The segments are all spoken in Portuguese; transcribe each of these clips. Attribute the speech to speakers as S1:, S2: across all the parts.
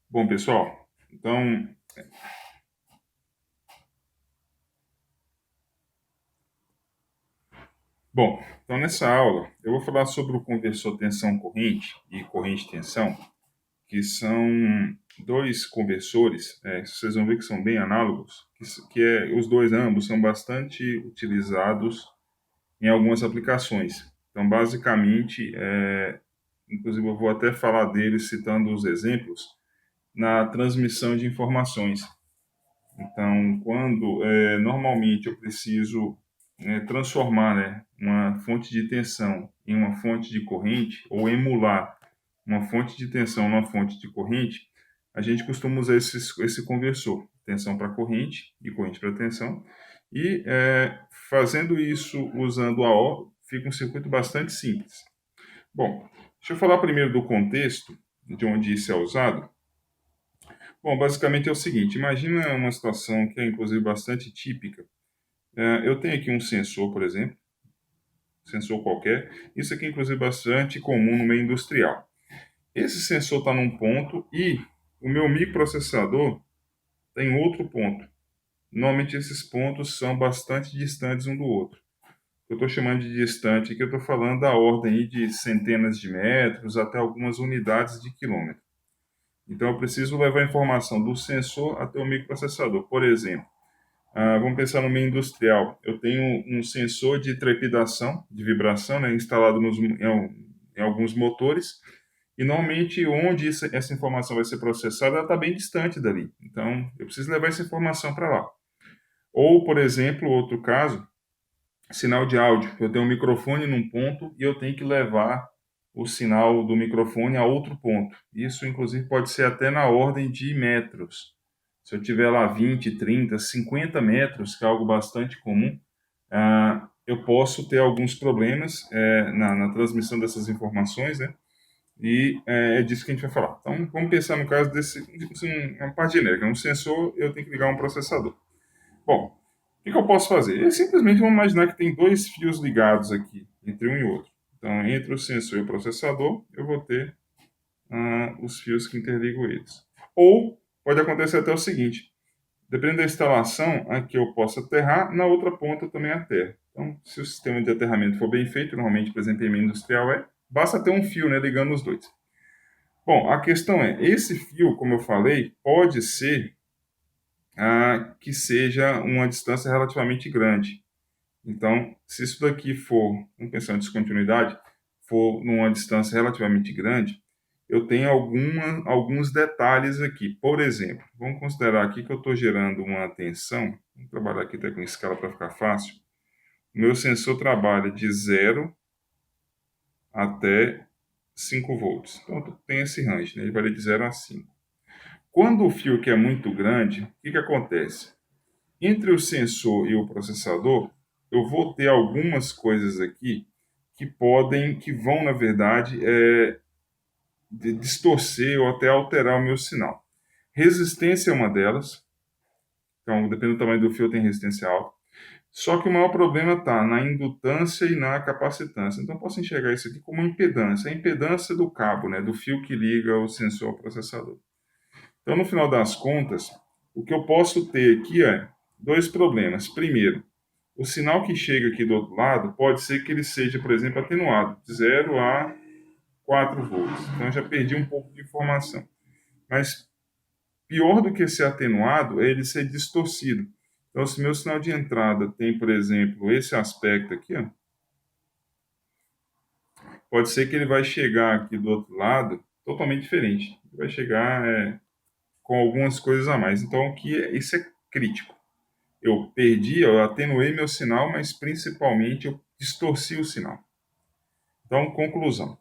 S1: Bom, pessoal, então nessa aula eu vou falar sobre o conversor tensão corrente e corrente tensão, que são dois conversores, vocês vão ver que são bem análogos, os dois ambos são bastante utilizados em algumas aplicações. Então, basicamente, inclusive eu vou até falar deles citando os exemplos na transmissão de informações. Então, quando normalmente eu preciso transformar, uma fonte de tensão em uma fonte de corrente, ou emular uma fonte de tensão numa fonte de corrente, a gente costuma usar esse conversor, tensão para corrente e corrente para tensão, e fazendo isso usando a O, fica um circuito bastante simples. Bom, deixa eu falar primeiro do contexto de onde isso é usado. Bom, basicamente é o seguinte: imagina uma situação que é inclusive bastante típica. Eu tenho aqui um sensor, por exemplo, sensor qualquer. Isso aqui, inclusive, é bastante comum no meio industrial. Esse sensor está num ponto e o meu microprocessador tem outro ponto. Normalmente esses pontos são bastante distantes um do outro. Eu estou chamando de distante aqui, eu estou falando da ordem de centenas de metros até algumas unidades de quilômetro. Então eu preciso levar a informação do sensor até o microprocessador. Por exemplo, vamos pensar no meio industrial. Eu tenho um sensor de trepidação, de vibração, instalado em alguns motores, e normalmente onde essa informação vai ser processada, ela está bem distante dali. Então, eu preciso levar essa informação para lá. Ou, por exemplo, outro caso, sinal de áudio. Eu tenho um microfone num ponto e eu tenho que levar o sinal do microfone a outro ponto. Isso, inclusive, pode ser até na ordem de metros. Se eu tiver lá 20, 30, 50 metros, que é algo bastante comum, eu posso ter alguns problemas na transmissão dessas informações, né? E é disso que a gente vai falar. Então, vamos pensar no caso uma parte genérica. Um sensor, eu tenho que ligar um processador. Bom, o que eu posso fazer? Simplesmente vamos imaginar que tem dois fios ligados aqui, entre um e outro. Então, entre o sensor e o processador, eu vou ter os fios que interligam eles. Ou pode acontecer até o seguinte: dependendo da instalação, aqui eu posso aterrar, na outra ponta eu também aterro. Então, se o sistema de aterramento for bem feito, normalmente, por exemplo, em meio industrial basta ter um fio, ligando os dois. Bom, a questão esse fio, como eu falei, pode ser que seja uma distância relativamente grande. Então, se isso daqui for, vamos pensar em descontinuidade, for numa distância relativamente grande, eu tenho alguns detalhes aqui. Por exemplo, vamos considerar aqui que eu estou gerando uma tensão. Vamos trabalhar aqui até com escala para ficar fácil. O meu sensor trabalha de 0 até 5 volts. Então, tem esse range, ele varia de 0 a 5. Quando o fio aqui é muito grande, o que acontece? Entre o sensor e o processador, eu vou ter algumas coisas aqui que vão, na verdade, distorcer ou até alterar o meu sinal. Resistência é uma delas. Então, dependendo do tamanho do fio, tem resistência alta. Só que o maior problema está na indutância e na capacitância. Então, eu posso enxergar isso aqui como impedância. A impedância do cabo, do fio que liga o sensor ao processador. Então, no final das contas, o que eu posso ter aqui é dois problemas. Primeiro, o sinal que chega aqui do outro lado pode ser que ele seja, por exemplo, atenuado, de 0 a 4 volts. Então, eu já perdi um pouco de informação. Mas pior do que ser atenuado é ele ser distorcido. Então, se meu sinal de entrada tem, por exemplo, esse aspecto aqui, pode ser que ele vai chegar aqui do outro lado totalmente diferente. Ele vai chegar com algumas coisas a mais. Então, isso é crítico. Eu atenuei meu sinal, mas principalmente eu distorci o sinal. Então, conclusão.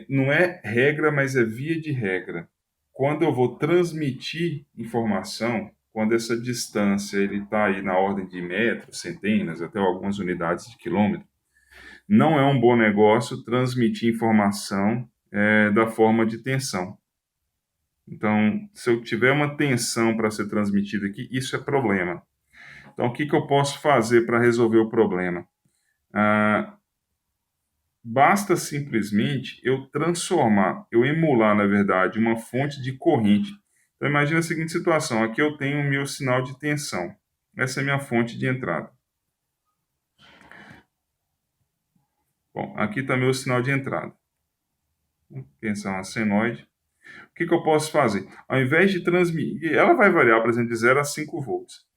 S1: Não é regra, mas é via de regra. Quando eu vou transmitir informação, quando essa distância ele está aí na ordem de metros, centenas, até algumas unidades de quilômetro, não é um bom negócio transmitir informação da forma de tensão. Então, se eu tiver uma tensão para ser transmitida aqui, isso é problema. Então, o que eu posso fazer para resolver o problema? basta simplesmente eu transformar, eu emular, na verdade, uma fonte de corrente. Então, imagina a seguinte situação: aqui eu tenho o meu sinal de tensão. Essa é a minha fonte de entrada. Bom, aqui está meu sinal de entrada. Tensão a senoide. O que eu posso fazer? Ao invés de transmitir, ela vai variar, por exemplo, de 0 a 5 volts.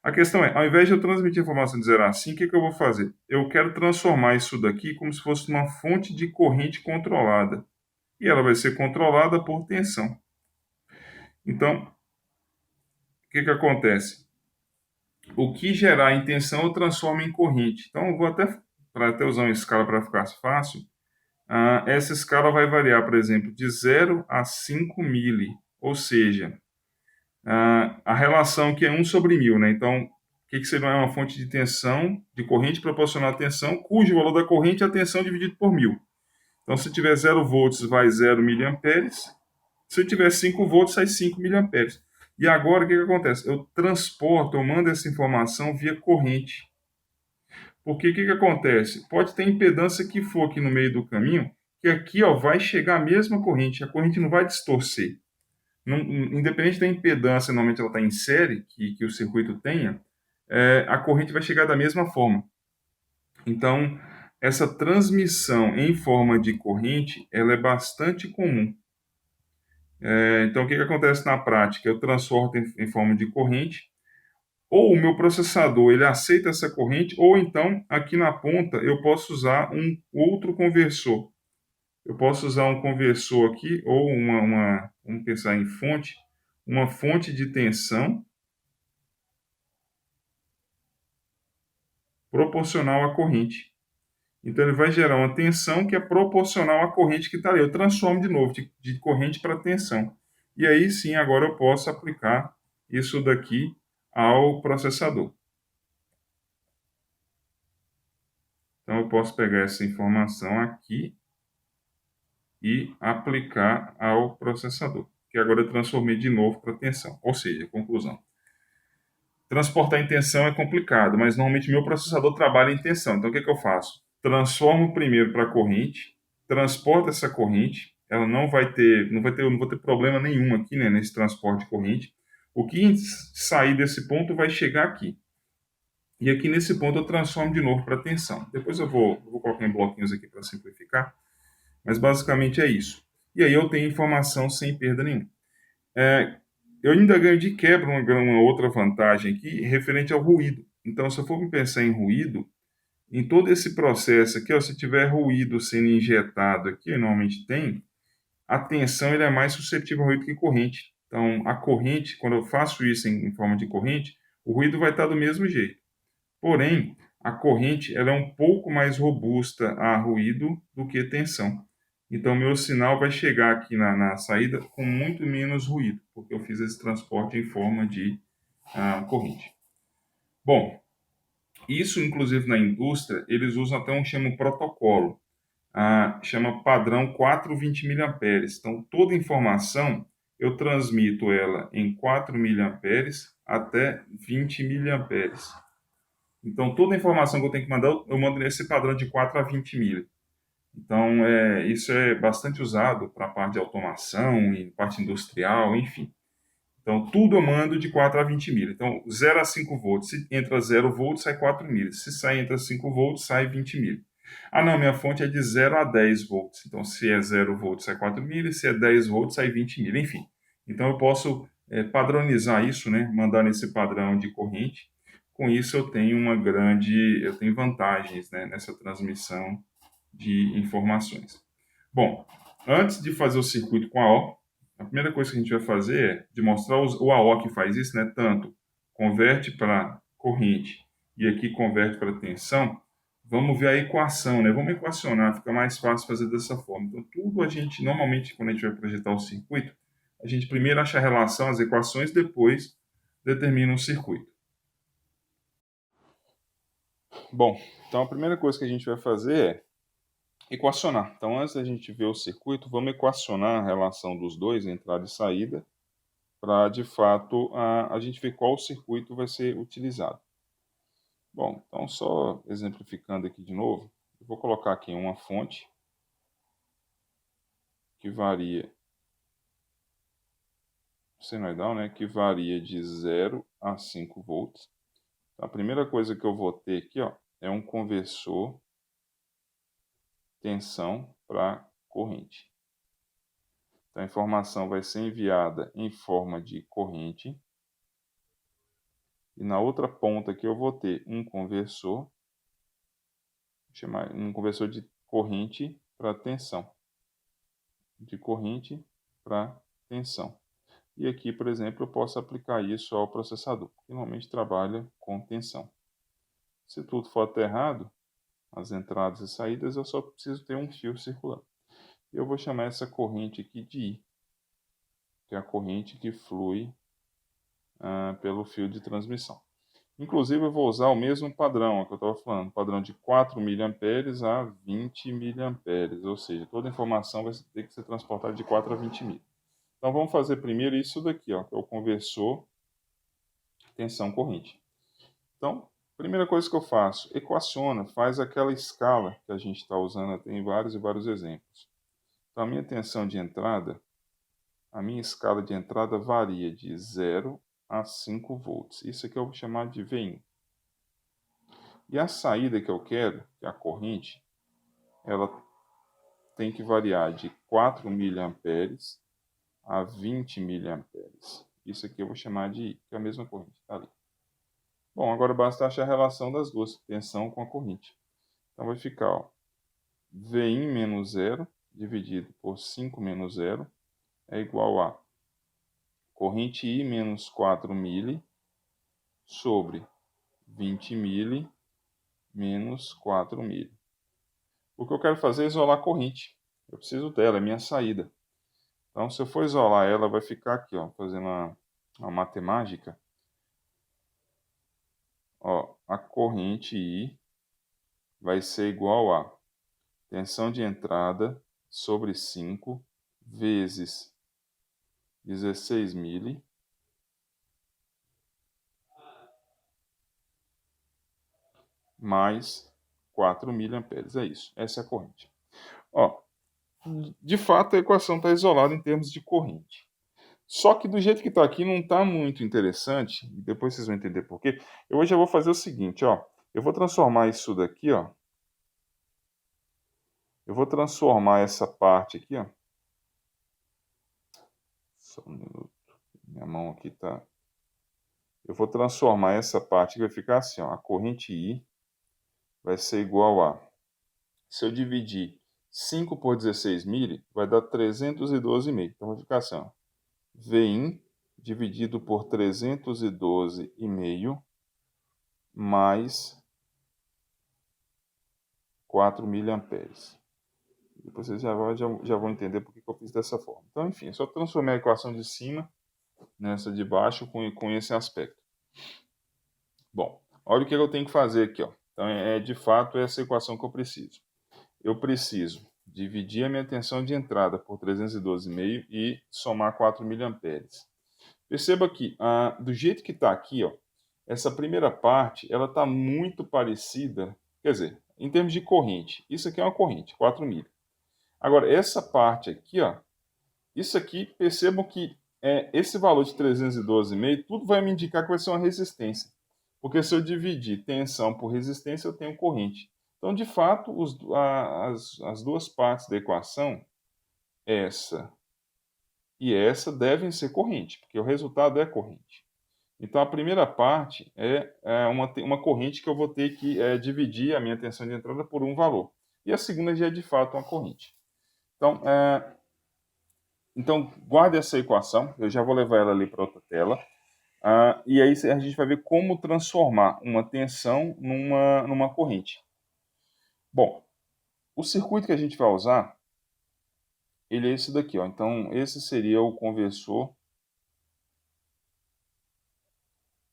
S1: A questão é, ao invés de eu transmitir informação de 0 a 5, o que eu vou fazer? Eu quero transformar isso daqui como se fosse uma fonte de corrente controlada. E ela vai ser controlada por tensão. Então, o que acontece? O que gerar em tensão eu transformo em corrente. Então, eu vou até usar uma escala para ficar fácil. Essa escala vai variar, por exemplo, de 0 a 5 mili, ou seja, a relação que é 1/1000, né? Então, o que seria uma fonte de tensão, de corrente proporcional à tensão, cujo valor da corrente é a tensão dividido por 1000. Então, se tiver 0 volts, vai 0 miliamperes. Se tiver 5 volts, sai 5 miliamperes. E agora, o que acontece? Eu transporto, eu mando essa informação via corrente. Porque o que acontece? Pode ter impedância que for aqui no meio do caminho, que aqui vai chegar a mesma corrente, a corrente não vai distorcer. Não, independente da impedância, normalmente ela está em série, que o circuito tenha, a corrente vai chegar da mesma forma. Então, essa transmissão em forma de corrente, ela é bastante comum. Então, o que acontece na prática? Eu transformo em forma de corrente, ou o meu processador ele aceita essa corrente, ou então, aqui na ponta, eu posso usar um outro conversor. Eu posso usar um conversor aqui, ou vamos pensar em fonte, uma fonte de tensão proporcional à corrente. Então, ele vai gerar uma tensão que é proporcional à corrente que está ali. Eu transformo de novo de corrente para tensão. E aí sim, agora eu posso aplicar isso daqui ao processador. Então, eu posso pegar essa informação aqui e aplicar ao processador, que agora eu transformei de novo para tensão. Ou seja, conclusão. Transportar em tensão é complicado, mas normalmente meu processador trabalha em tensão. Então, o que eu faço? Transformo primeiro para corrente, transporto essa corrente, ela não vou ter problema nenhum aqui, né, nesse transporte de corrente. O que sair desse ponto vai chegar aqui. E aqui nesse ponto eu transformo de novo para tensão. Depois eu vou colocar em bloquinhos aqui para simplificar, mas basicamente é isso. E aí eu tenho informação sem perda nenhuma. Eu ainda ganho de quebra uma outra vantagem aqui referente ao ruído. Então, se eu for pensar em ruído, em todo esse processo aqui, se tiver ruído sendo injetado aqui, normalmente tem, a tensão ele é mais suscetível ao ruído que corrente. Então, a corrente, quando eu faço isso em forma de corrente, o ruído vai estar do mesmo jeito. Porém, a corrente ela é um pouco mais robusta a ruído do que tensão. Então, meu sinal vai chegar aqui na saída com muito menos ruído, porque eu fiz esse transporte em forma de corrente. Bom, isso, inclusive, na indústria, eles usam até um protocolo, chama padrão 420 miliamperes. Então, toda informação, eu transmito ela em 4 miliamperes até 20 miliamperes. Então, toda a informação que eu tenho que mandar, eu mando nesse padrão de 4 a 20 mil. Então, isso é bastante usado para a parte de automação, e parte industrial, enfim. Então, tudo eu mando de 4 a 20 mil. Então, 0 a 5 volts. Se entra 0 volts, sai 4 mil. Se sai entra 5 volts, sai 20 mil. Não, minha fonte é de 0 a 10 volts. Então, se é 0 volts, sai 4 mil. Se é 10 volts, sai 20 mil. Enfim. Então, eu posso padronizar isso, né? Mandar nesse padrão de corrente. Com isso, eu tenho vantagens, né, nessa transmissão de informações. Bom, antes de fazer o circuito com AO, a primeira coisa que a gente vai fazer é demonstrar o AO que faz isso, né? Tanto converte para corrente e aqui converte para tensão. Vamos ver a equação, né? Vamos equacionar, fica mais fácil fazer dessa forma. Então, tudo a gente, normalmente, quando a gente vai projetar o circuito, a gente primeiro acha a relação, as equações, depois determina o circuito. Bom, então a primeira coisa que a gente vai fazer é equacionar. Então, antes da gente ver o circuito, vamos equacionar a relação dos dois, entrada e saída, para, de fato, a gente ver qual circuito vai ser utilizado. Bom, então só exemplificando aqui de novo, Eu vou colocar aqui uma fonte que varia, senoidal, né, que varia de 0 a 5 volts. Então, a primeira coisa que eu vou ter aqui, ó, é um conversor tensão para corrente. Então, a informação vai ser enviada em forma de corrente. E na outra ponta aqui eu vou ter um conversor, chamar um conversor de corrente para tensão. De corrente para tensão. E aqui, por exemplo, eu posso aplicar isso ao processador, que normalmente trabalha com tensão. Se tudo for aterrado, as entradas e saídas, eu só preciso ter um fio circulando. Eu vou chamar essa corrente aqui de I, que é a corrente que flui pelo fio de transmissão. Inclusive, eu vou usar o mesmo padrão que eu estava falando, padrão de 4 mA a 20 mA, ou seja, toda a informação vai ter que ser transportada de 4 a 20 mA. Então, vamos fazer primeiro isso daqui, ó, que é o conversor tensão-corrente. Então, primeira coisa que eu faço, equaciona, faz aquela escala que a gente está usando, tem vários e vários exemplos. Então, a minha tensão de entrada, a minha escala de entrada varia de 0 a 5 volts. Isso aqui eu vou chamar de Vin. E a saída que eu quero, que é a corrente, ela tem que variar de 4 mA a 20 mA. Isso aqui eu vou chamar de I, que é a mesma corrente, está ali. Bom, agora basta achar a relação das duas, tensão com a corrente. Então vai ficar, ó, Vin menos 0 dividido por 5 menos 0 é igual a corrente I menos 4 mili sobre 20 mili menos 4 mili. O que eu quero fazer é isolar a corrente. Eu preciso dela, é minha saída. Então, se eu for isolar ela, vai ficar aqui, ó, fazendo uma matemática. Ó, a corrente I vai ser igual a tensão de entrada sobre 5 vezes 16 mili mais 4 miliamperes. É isso, essa é a corrente. Ó, de fato, a equação está isolada em termos de corrente. Só que do jeito que está aqui não está muito interessante. Depois vocês vão entender por quê. Eu hoje eu vou fazer o seguinte, ó. Eu vou transformar isso daqui, ó. Eu vou transformar essa parte aqui, ó. Só um minuto. Minha mão aqui tá. Eu vou transformar essa parte que vai ficar assim, ó. A corrente I vai ser igual a, se eu dividir 5 por 16 mili, vai dar 312,5. Então vai ficar assim, ó. Vin dividido por 312,5 mais 4 miliamperes. Depois vocês já vão entender por que eu fiz dessa forma. Então, enfim, eu só transformei a equação de cima nessa de baixo com esse aspecto. Bom, olha o que eu tenho que fazer aqui, ó. Então, de fato essa equação que eu preciso. Eu preciso dividir a minha tensão de entrada por 312,5 e somar 4 miliamperes. Perceba que, do jeito que está aqui, ó, essa primeira parte ela está muito parecida, quer dizer, em termos de corrente. Isso aqui é uma corrente, 4 mil. Agora, essa parte aqui, ó, isso aqui, percebam que esse valor de 312,5, tudo vai me indicar que vai ser uma resistência. Porque se eu dividir tensão por resistência, eu tenho corrente. Então, de fato, as duas partes da equação, essa e essa, devem ser corrente, porque o resultado é corrente. Então, a primeira parte é uma corrente que eu vou ter que dividir a minha tensão de entrada por um valor. E a segunda já é, de fato, uma corrente. Então, guarde essa equação, eu já vou levar ela ali para outra tela. E aí a gente vai ver como transformar uma tensão numa corrente. Bom, o circuito que a gente vai usar, ele é esse daqui, ó. Então, esse seria o conversor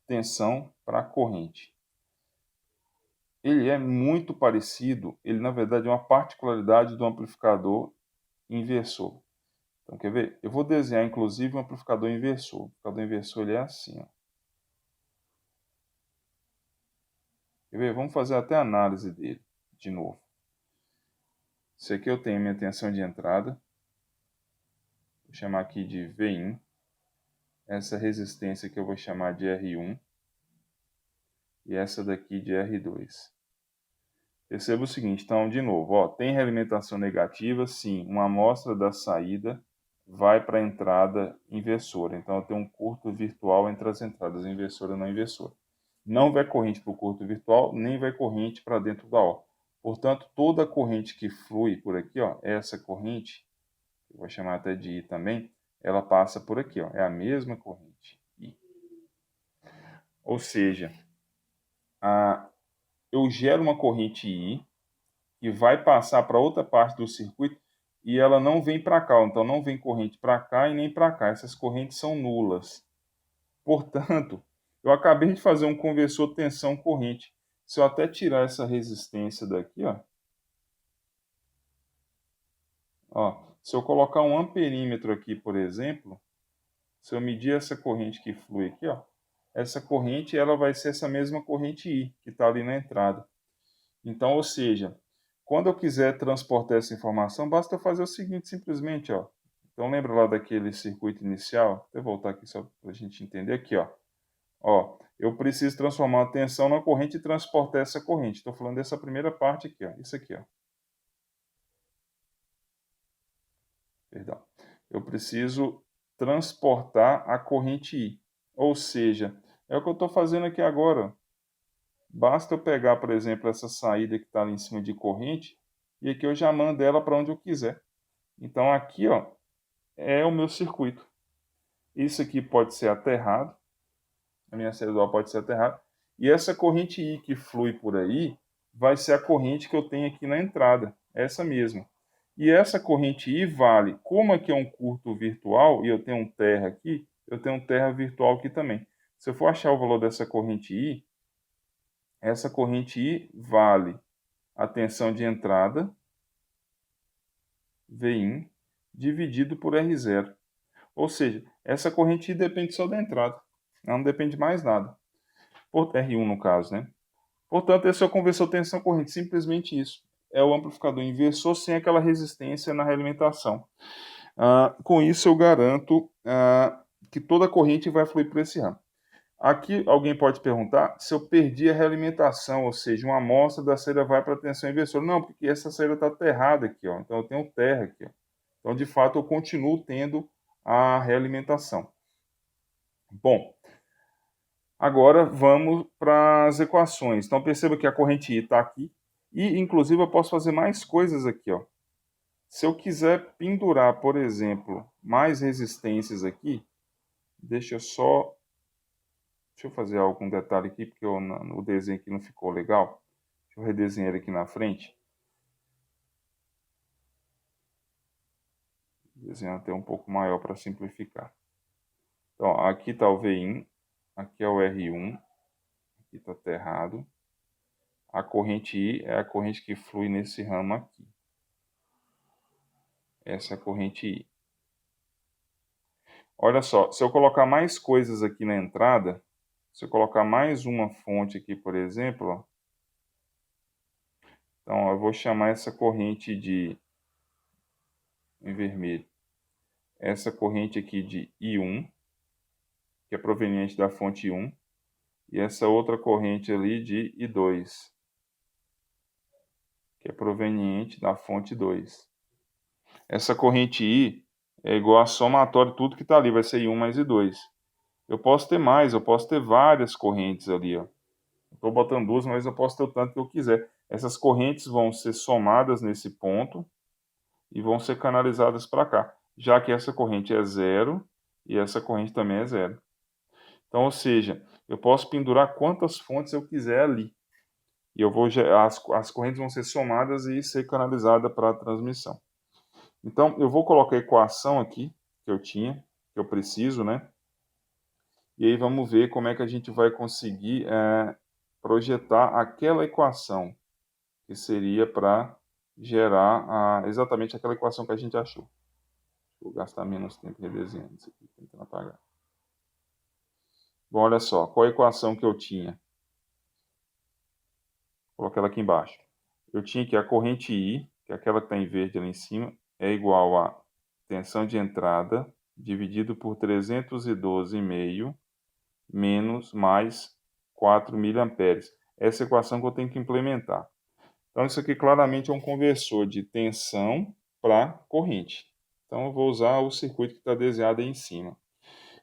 S1: tensão para corrente. Ele é muito parecido, ele na verdade é uma particularidade do amplificador inversor. Então, quer ver? Eu vou desenhar, inclusive, um amplificador inversor. O amplificador inversor ele é assim, ó. Quer ver? Vamos fazer até a análise dele, de novo. Esse aqui eu tenho minha tensão de entrada. Vou chamar aqui de V1. Essa resistência aqui eu vou chamar de R1. E essa daqui de R2. Perceba o seguinte, então, de novo, ó, tem realimentação negativa? Sim, uma amostra da saída vai para a entrada inversora. Então, eu tenho um curto virtual entre as entradas inversora e não inversora. Não vai corrente para o curto virtual, nem vai corrente para dentro da O. Portanto, toda corrente que flui por aqui, ó, essa corrente, eu vou chamar até de I também, ela passa por aqui, ó, é a mesma corrente, I. Ou seja, eu gero uma corrente I, que vai passar para outra parte do circuito, e ela não vem para cá, então não vem corrente para cá e nem para cá, essas correntes são nulas. Portanto, eu acabei de fazer um conversor tensão-corrente. Se eu até tirar essa resistência daqui, se eu colocar um amperímetro aqui, por exemplo, se eu medir essa corrente que flui aqui, essa corrente ela vai ser essa mesma corrente I, que está ali na entrada. Então, ou seja, quando eu quiser transportar essa informação, basta eu fazer o seguinte, simplesmente, Então, lembra lá daquele circuito inicial? Vou voltar aqui só para a gente entender aqui, eu preciso transformar a tensão na corrente e transportar essa corrente. Estou falando dessa primeira parte aqui, isso aqui, Perdão. Eu preciso transportar a corrente I. Ou seja, é o que eu estou fazendo aqui agora. Basta eu pegar, por exemplo, essa saída que está ali em cima de corrente, e aqui eu já mando ela para onde eu quiser. Então aqui, é o meu circuito. Isso aqui pode ser aterrado, a minha saída do ar pode ser aterrada, e essa corrente I que flui por aí vai ser a corrente que eu tenho aqui na entrada, essa mesma. E essa corrente I vale, como aqui é um curto virtual, e eu tenho um terra aqui, eu tenho um terra virtual aqui também. Se eu for achar o valor dessa corrente I, essa corrente I vale a tensão de entrada, Vin, dividido por R0. Ou seja, essa corrente I depende só da entrada. Ela não depende de mais nada. Por R1 no caso, né? Portanto, esse é o conversor tensão-corrente. Simplesmente isso. É o amplificador inversor sem aquela resistência na realimentação. Com isso, eu garanto que toda a corrente vai fluir por esse ramo. Aqui, alguém pode perguntar se eu perdi a realimentação, ou seja, uma amostra da saída vai para a tensão inversora. Não, porque essa saída está aterrada aqui, Então, eu tenho terra aqui, Então, de fato, eu continuo tendo a realimentação. Bom, agora vamos para as equações. Então, perceba que a corrente I está aqui. E, inclusive, eu posso fazer mais coisas aqui, Se eu quiser pendurar, por exemplo, mais resistências aqui, deixa eu fazer algum detalhe aqui, porque o desenho aqui não ficou legal. Deixa eu redesenhar ele aqui na frente. Desenhar até um pouco maior para simplificar. Então, aqui está o V1, aqui é o R1, aqui está aterrado. A corrente I é a corrente que flui nesse ramo aqui. Essa é a corrente I. Olha só, se eu colocar mais coisas aqui na entrada, se eu colocar mais uma fonte aqui, por exemplo, então eu vou chamar essa corrente em vermelho, essa corrente aqui de I1, que é proveniente da fonte 1, e essa outra corrente ali de I2, que é proveniente da fonte 2. Essa corrente I é igual a somatório de tudo que está ali, vai ser I1 mais I2. Eu posso ter mais, eu posso ter várias correntes ali, Estou botando duas, mas eu posso ter o tanto que eu quiser. Essas correntes vão ser somadas nesse ponto e vão ser canalizadas para cá, já que essa corrente é zero e essa corrente também é zero. Então, ou seja, eu posso pendurar quantas fontes eu quiser ali. E as correntes vão ser somadas e ser canalizadas para a transmissão. Então, eu vou colocar a equação aqui que eu tinha, que eu preciso, né? E aí vamos ver como é que a gente vai conseguir projetar aquela equação que seria para gerar exatamente aquela equação que a gente achou. Vou gastar menos tempo redesenhando isso aqui, tentando apagar. Bom, olha só, qual a equação que eu tinha? Vou colocar ela aqui embaixo. Eu tinha aqui a corrente I, que é aquela que está em verde ali em cima, é igual a tensão de entrada dividido por 312,5 menos mais 4 miliamperes. Essa equação que eu tenho que implementar. Então, isso aqui claramente é um conversor de tensão para corrente. Então, eu vou usar o circuito que está desenhado aí em cima.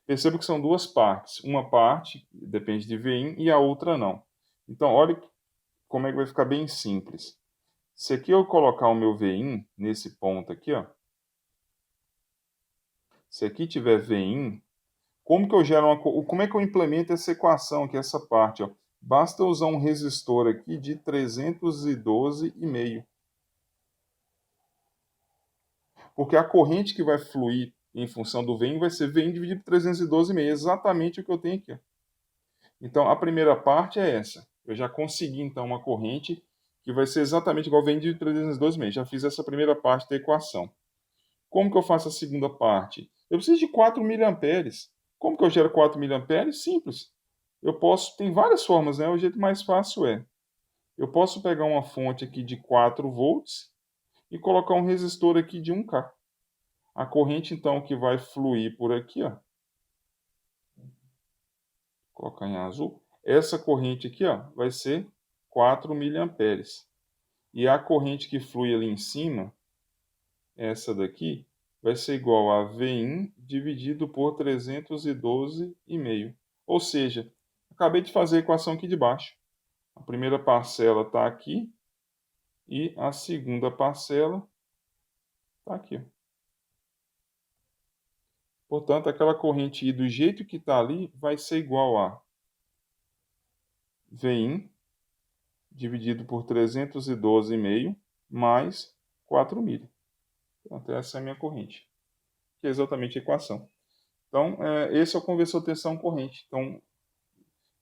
S1: Perceba que são duas partes. Uma parte depende de Vin e a outra não. Então, olha como é que vai ficar bem simples. Se aqui eu colocar o meu Vin nesse ponto aqui, ó, se aqui tiver Vin, como que eu gero como é que eu implemento essa equação aqui, essa parte, ó? Basta usar um resistor aqui de 312,5. Porque a corrente que vai fluir em função do Vin vai ser Vin dividido por 312,5, exatamente o que eu tenho aqui, ó. Então, a primeira parte é essa. Eu já consegui, então, uma corrente que vai ser exatamente igual a Vin dividido por 312,5. Já fiz essa primeira parte da equação. Como que eu faço a segunda parte? Eu preciso de 4 miliamperes. Como que eu gero 4 miliamperes? Simples. Tem várias formas, né? O jeito mais fácil eu posso pegar uma fonte aqui de 4 volts e colocar um resistor aqui de 1K. A corrente, então, que vai fluir por aqui, ó, vou colocar em azul, essa corrente aqui, ó, vai ser 4 miliamperes. E a corrente que flui ali em cima, essa daqui, vai ser igual a Vin dividido por 312,5. Ou seja, acabei de fazer a equação aqui de baixo. A primeira parcela está aqui e a segunda parcela está aqui. Portanto, aquela corrente I do jeito que está ali vai ser igual a Vin dividido por 312,5 mais 4 milha. Então, essa é a minha corrente, que é exatamente a equação. Então, esse é o conversor tensão-corrente. Então,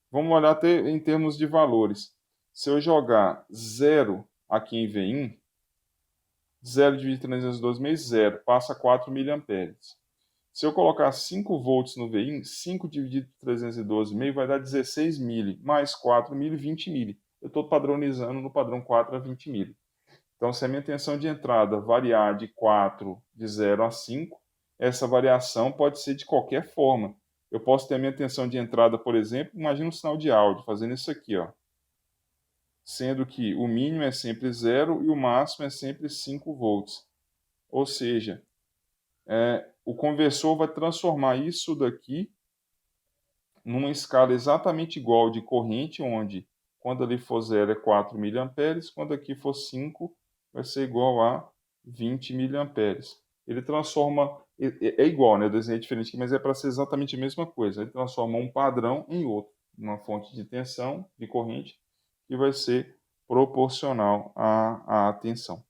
S1: vamos olhar até em termos de valores. Se eu jogar 0 aqui em Vin, 0 dividido por 312,5, 0, passa 4 miliamperes. Se eu colocar 5 volts no Vin, 5 dividido por 312,5 vai dar 16 mili, mais 4 mili, 20 mili. Eu estou padronizando no padrão 4 a 20 mili. Então, se a minha tensão de entrada variar de 0 a 5, essa variação pode ser de qualquer forma. Eu posso ter a minha tensão de entrada, por exemplo, imagina um sinal de áudio, fazendo isso aqui, ó. Sendo que o mínimo é sempre 0 e o máximo é sempre 5 volts. Ou seja, o conversor vai transformar isso daqui numa escala exatamente igual de corrente, onde quando ali for 0 é 4 miliamperes, quando aqui for 5 vai ser igual a 20 miliamperes. Ele transforma, é igual, né? O desenho é diferente aqui, mas é para ser exatamente a mesma coisa. Ele transforma um padrão em outro, uma fonte de tensão, de corrente, que vai ser proporcional à tensão.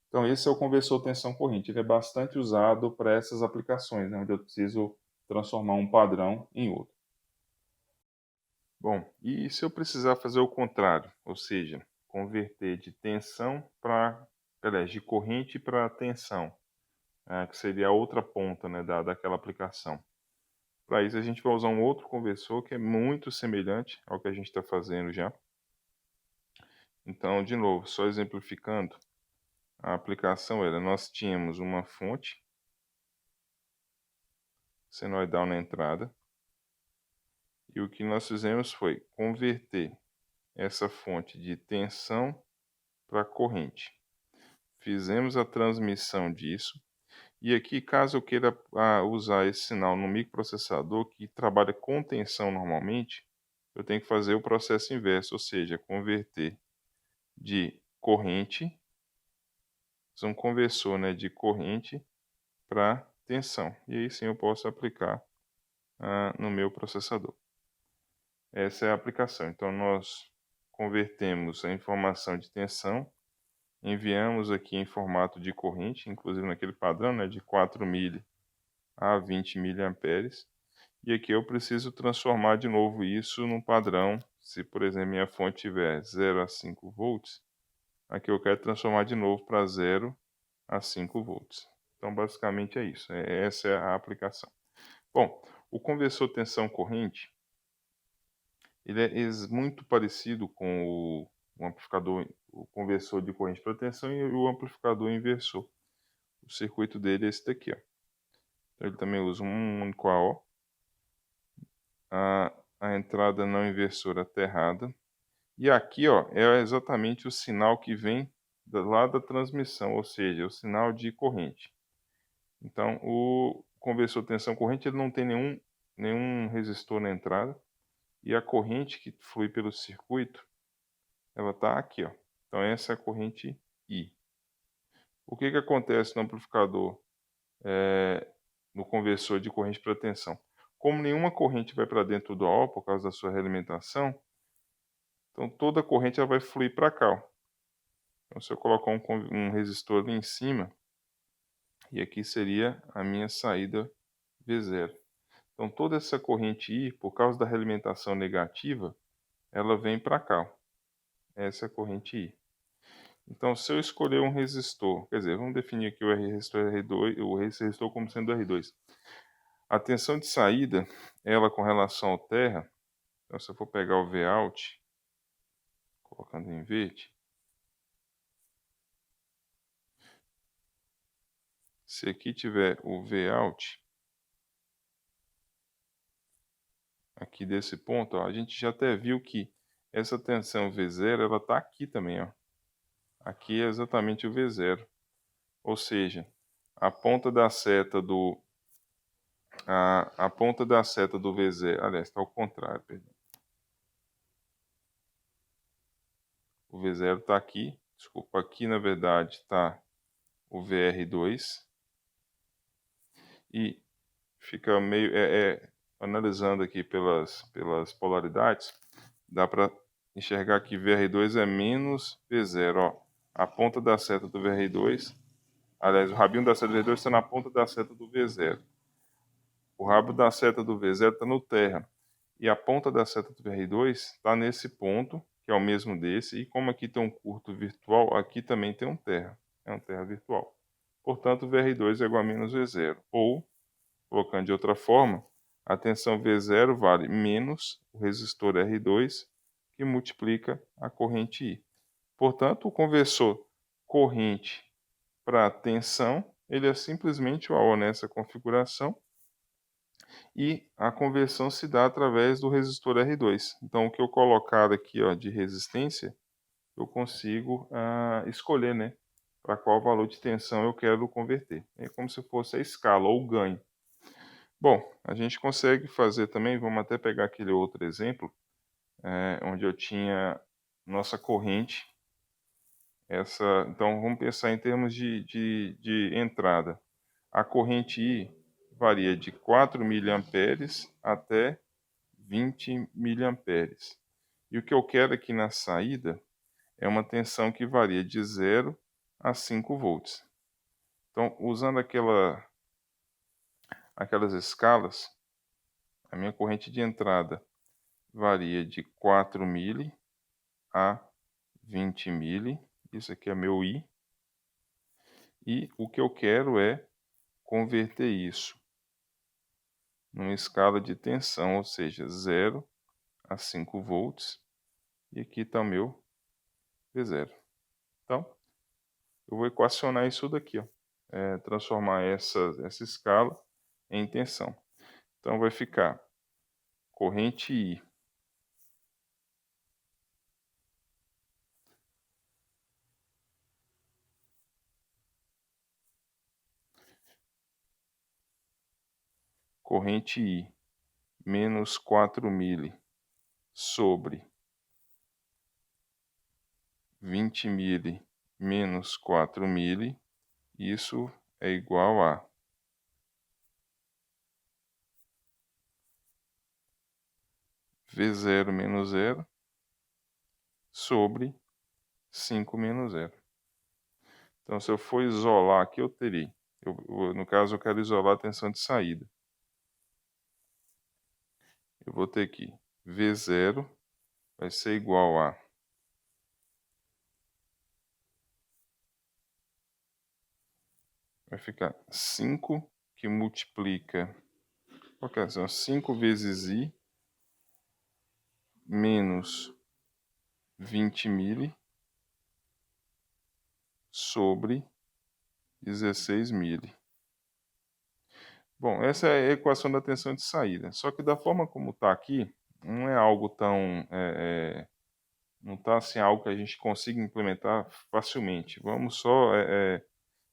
S1: Então, esse é o conversor tensão-corrente. Ele é bastante usado para essas aplicações, né, onde eu preciso transformar um padrão em outro. Bom, e se eu precisar fazer o contrário, ou seja, converter de tensão de corrente para tensão, que seria a outra ponta, né, daquela aplicação. Para isso a gente vai usar um outro conversor que é muito semelhante ao que a gente está fazendo já. Então, de novo, só exemplificando, a aplicação era, nós tínhamos uma fonte senoidal na entrada, e o que nós fizemos foi converter essa fonte de tensão para corrente. Fizemos a transmissão disso. E aqui, caso eu queira usar esse sinal no microprocessador que trabalha com tensão normalmente, eu tenho que fazer o processo inverso, ou seja, converter de corrente, um conversor, né, de corrente para tensão. E aí sim eu posso aplicar no meu processador. Essa é a aplicação. Então nós convertemos a informação de tensão, enviamos aqui em formato de corrente, inclusive naquele padrão, né, de 4 mili a 20 miliamperes. E aqui eu preciso transformar de novo isso num padrão. Se, por exemplo, minha fonte tiver 0 a 5 volts, aqui eu quero transformar de novo para 0 a 5 volts. Então, basicamente é isso. Essa é a aplicação. Bom, o conversor tensão-corrente, ele é muito parecido com o conversor de corrente para tensão e o amplificador inversor. O circuito dele é esse daqui, ó. Então ele também usa um único AO. A entrada não inversora aterrada. E aqui, ó, é exatamente o sinal que vem lá da transmissão, ou seja, o sinal de corrente. Então, o conversor tensão-corrente ele não tem nenhum resistor na entrada. E a corrente que flui pelo circuito, ela está aqui, ó. Então, essa é a corrente I. O que acontece no amplificador, no conversor de corrente para tensão? Como nenhuma corrente vai para dentro do AO por causa da sua realimentação, então toda a corrente ela vai fluir para cá, ó. Então, se eu colocar um resistor ali em cima, e aqui seria a minha saída V0. Então, toda essa corrente I, por causa da realimentação negativa, ela vem para cá, ó. Essa é a corrente I. Então, se eu escolher um resistor, quer dizer, vamos definir aqui o resistor R2, o resistor como sendo R2. A tensão de saída, ela com relação ao terra, então se eu for pegar o Vout, colocando em verde, se aqui tiver o Vout, aqui desse ponto, ó, a gente já até viu que essa tensão V0, ela está aqui também, ó. Aqui é exatamente o V0. Ou seja, a ponta da seta do V0, aliás, está ao contrário, perdão. O V0 está aqui, desculpa, aqui na verdade está o VR2 e fica meio, analisando aqui pelas polaridades, dá para enxergar que VR2 é menos V0, ó. A ponta da seta do VR2, aliás, o rabinho da seta do VR2 está na ponta da seta do V0. O rabo da seta do V0 está no terra. E a ponta da seta do VR2 está nesse ponto, que é o mesmo desse. E como aqui tem um curto virtual, aqui também tem um terra. É um terra virtual. Portanto, VR2 é igual a menos V0. Ou, colocando de outra forma, a tensão V0 vale menos o resistor R2, que multiplica a corrente I. Portanto, o conversor corrente para tensão, ele é simplesmente o AO nessa configuração. E a conversão se dá através do resistor R2. Então, o que eu colocar aqui, ó, de resistência, eu consigo escolher, né, para qual valor de tensão eu quero converter. É como se fosse a escala ou o ganho. Bom, a gente consegue fazer também, vamos até pegar aquele outro exemplo, onde eu tinha nossa corrente. Então, vamos pensar em termos de entrada. A corrente I varia de 4 mA até 20 mA. E o que eu quero aqui na saída é uma tensão que varia de 0 a 5 volts. Então, usando aquelas escalas, a minha corrente de entrada varia de 4 mA a 20 mA. Isso aqui é meu I. E o que eu quero é converter isso numa escala de tensão, ou seja, 0 a 5 volts. E aqui está o meu V0. Então, eu vou equacionar isso daqui, ó. Transformar essa escala em tensão. Então, vai ficar corrente I menos 4 mA sobre 20 mA menos 4 mA, isso é igual a V0 menos 0 sobre 5 menos 0. Então, se eu for isolar aqui, eu terei. No caso, eu quero isolar a tensão de saída. Eu vou ter aqui V0 vai ser igual a vai ficar 5 que multiplica, qual que é? 5 vezes I menos 20 mili sobre 16 mili. Bom, essa é a equação da tensão de saída. Só que da forma como está aqui, não é algo tão... não está assim algo que a gente consiga implementar facilmente. Vamos só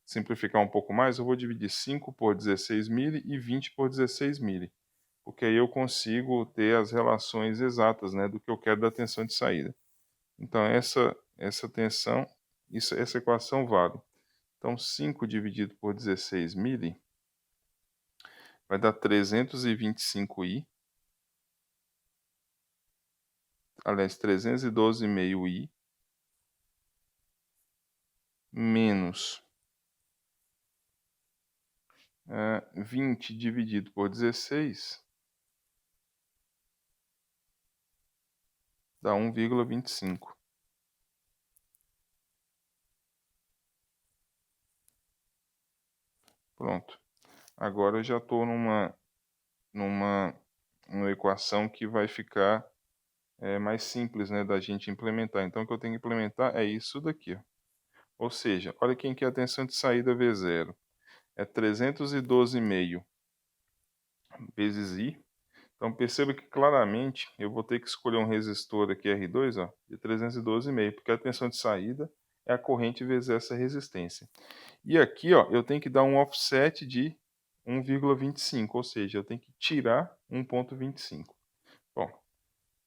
S1: simplificar um pouco mais. Eu vou dividir 5 por 16 mili e 20 por 16 mili. Porque aí eu consigo ter as relações exatas, né, do que eu quero da tensão de saída. Então, essa tensão, essa equação vale. Então, 5 dividido por 16 mili vai dar 325I, aliás, 312,5I, menos 20 dividido por 16, dá 1,25. Pronto. Agora eu já estou numa equação que vai ficar mais simples, né, da gente implementar. Então, o que eu tenho que implementar é isso daqui. Ó. Ou seja, olha quem que é a tensão de saída V0. É 312,5 vezes I. Então, perceba que claramente eu vou ter que escolher um resistor aqui R2 ó, de 312,5, porque a tensão de saída é a corrente vezes essa resistência. E aqui ó, eu tenho que dar um offset de 1,25, ou seja, eu tenho que tirar 1,25. Bom,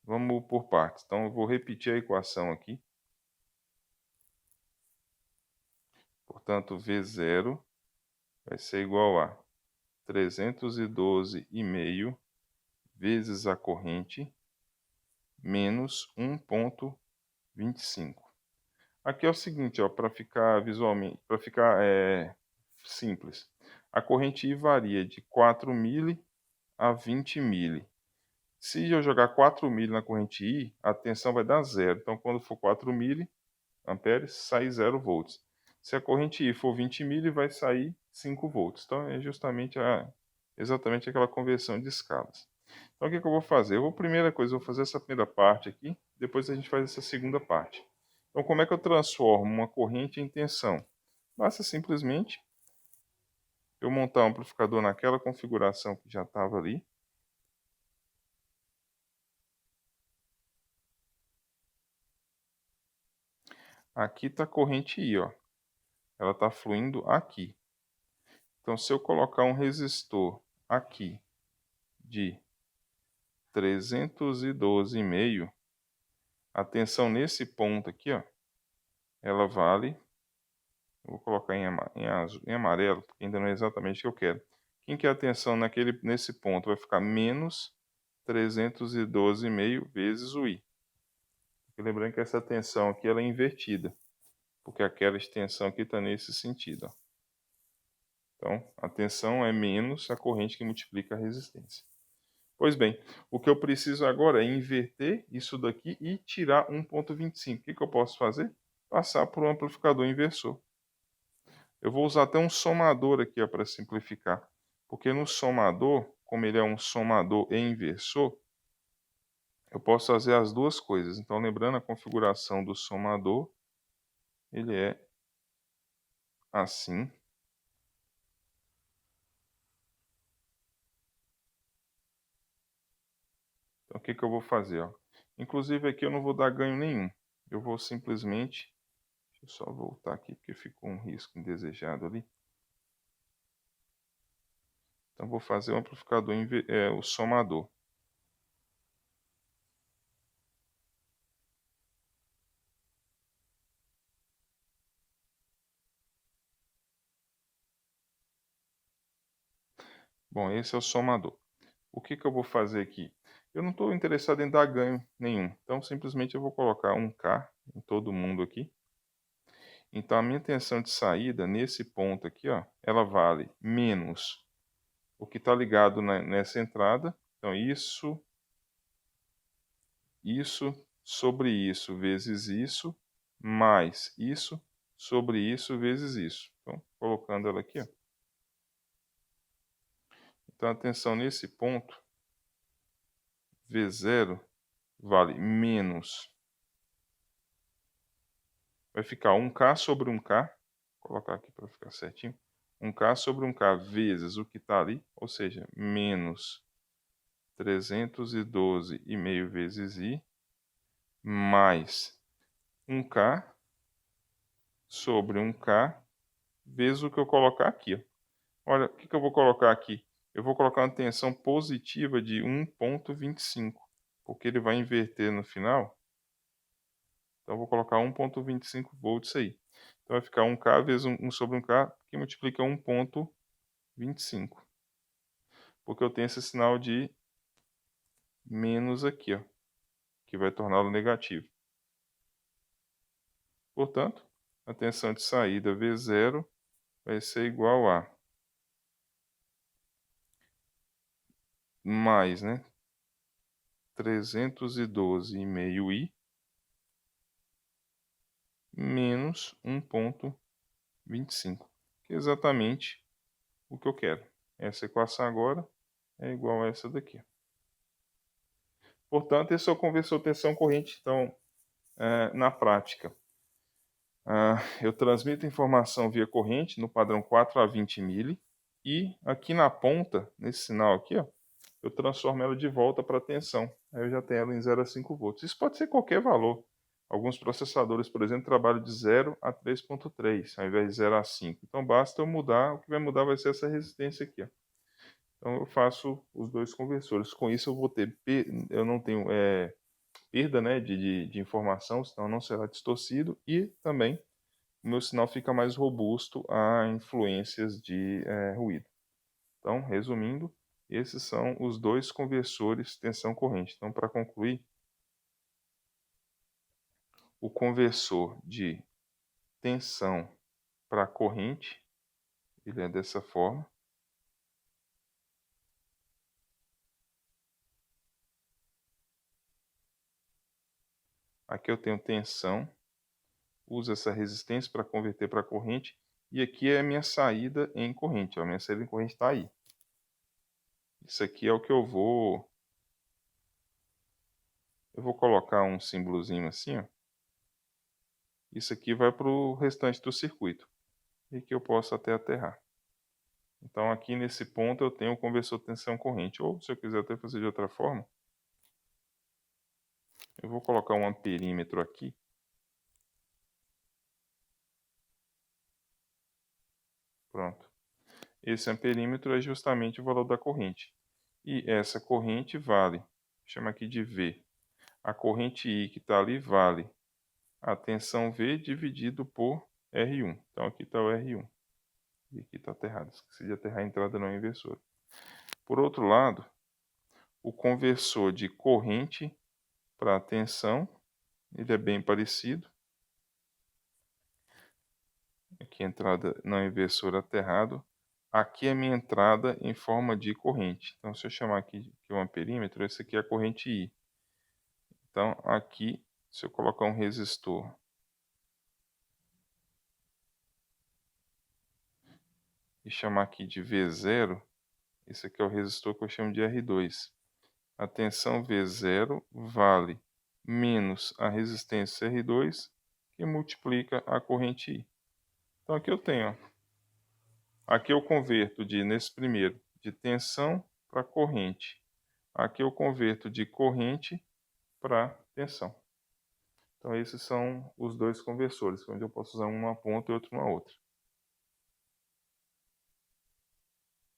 S1: vamos por partes. Então, eu vou repetir a equação aqui. Portanto, V0 vai ser igual a 312,5 vezes a corrente menos 1,25. Aqui é o seguinte, para ficar visualmente, para ficar simples. A corrente I varia de 4 mili a 20 mili. Se eu jogar 4 mili na corrente I, a tensão vai dar zero. Então, quando for 4 mili amperes, sai 0 volts. Se a corrente I for 20 mili, vai sair 5 volts. Então, é justamente exatamente aquela conversão de escalas. Então, o que eu vou fazer? Primeira coisa, eu vou fazer essa primeira parte aqui, depois a gente faz essa segunda parte. Então, como é que eu transformo uma corrente em tensão? Basta simplesmente eu montar um amplificador naquela configuração que já estava ali. Aqui está a corrente I, ó. Ela está fluindo aqui. Então, se eu colocar um resistor aqui de 312,5, a tensão nesse ponto aqui, ó, ela vale, eu vou colocar em amarelo, porque ainda não é exatamente o que eu quero. Quem que é a tensão nesse ponto? Vai ficar menos 312,5 vezes o I. Porque lembrando que essa tensão aqui ela é invertida, porque aquela extensão aqui está nesse sentido. Ó. Então, a tensão é menos a corrente que multiplica a resistência. Pois bem, o que eu preciso agora é inverter isso daqui e tirar 1,25. O que eu posso fazer? Passar por um amplificador inversor. Eu vou usar até um somador aqui para simplificar. Porque no somador, como ele é um somador e inversor, eu posso fazer as duas coisas. Então, lembrando a configuração do somador, ele é assim. Então, o que eu vou fazer? Ó? Inclusive, aqui eu não vou dar ganho nenhum. Eu vou simplesmente... Deixa eu só voltar aqui, porque ficou um risco indesejado ali. Então, vou fazer o amplificador, o somador. Bom, esse é o somador. O que eu vou fazer aqui? Eu não estou interessado em dar ganho nenhum. Então, simplesmente eu vou colocar 1K em todo mundo aqui. Então, a minha tensão de saída, nesse ponto aqui, ó, ela vale menos o que está ligado nessa entrada. Então, isso sobre isso vezes isso, mais isso sobre isso vezes isso. Então, colocando ela aqui, ó. Então, atenção nesse ponto, V0 vale menos vai ficar 1K sobre 1K, vou colocar aqui para ficar certinho, 1K sobre 1K vezes o que está ali, ou seja, menos 312,5 vezes I, mais 1K sobre 1K vezes o que eu colocar aqui. Ó. Olha, o que eu vou colocar aqui? Eu vou colocar uma tensão positiva de 1,25, porque ele vai inverter no final. Então, eu vou colocar 1,25 volts aí. Então, vai ficar 1K vezes 1 sobre 1K, que multiplica 1,25. Porque eu tenho esse sinal de menos aqui, ó, que vai torná-lo negativo. Portanto, a tensão de saída V0 vai ser igual a mais, né, 312,5 I menos 1,25, que é exatamente o que eu quero. Essa equação agora é igual a essa daqui. Portanto, esse é o conversor tensão corrente. Então, na prática, eu transmito informação via corrente no padrão 4 a 20 mili e aqui na ponta, nesse sinal aqui, ó, eu transformo ela de volta para tensão. Aí eu já tenho ela em 0 a 5 volts. Isso pode ser qualquer valor. Alguns processadores, por exemplo, trabalham de 0 a 3,3, ao invés de 0 a 5. Então basta eu mudar, o que vai mudar vai ser essa resistência aqui. Ó. Então eu faço os dois conversores. Com isso eu não tenho perda, né, de informação, senão não será distorcido, e também o meu sinal fica mais robusto a influências de ruído. Então, resumindo, esses são os dois conversores tensão-corrente. Então, para concluir, o conversor de tensão para corrente, ele é dessa forma. Aqui eu tenho tensão, uso essa resistência para converter para corrente, e aqui é a minha saída em corrente. Ó, a minha saída em corrente está aí. Isso aqui é o que eu vou colocar um símbolozinho assim, ó. Isso aqui vai para o restante do circuito, e que eu posso até aterrar. Então aqui nesse ponto eu tenho o conversor tensão corrente, ou se eu quiser até fazer de outra forma, eu vou colocar um amperímetro aqui. Pronto. Esse amperímetro é justamente o valor da corrente. E essa corrente vale, chama aqui de V. A corrente I que está ali vale a tensão V dividido por R1. Então aqui está o R1. E aqui está aterrado. Esqueci de aterrar a entrada não inversora. Por outro lado, o conversor de corrente para tensão, ele é bem parecido. Aqui a entrada não inversora aterrado. Aqui é a minha entrada em forma de corrente. Então, se eu chamar aqui que um amperímetro, esse aqui é a corrente I. Então, aqui, se eu colocar um resistor e chamar aqui de V0, esse aqui é o resistor que eu chamo de R2. A tensão V0 vale menos a resistência R2, que multiplica a corrente I. Então, aqui eu tenho, ó. Aqui eu converto nesse primeiro, de tensão para corrente. Aqui eu converto de corrente para tensão. Então, esses são os dois conversores, onde eu posso usar um numa ponta e outro na outra.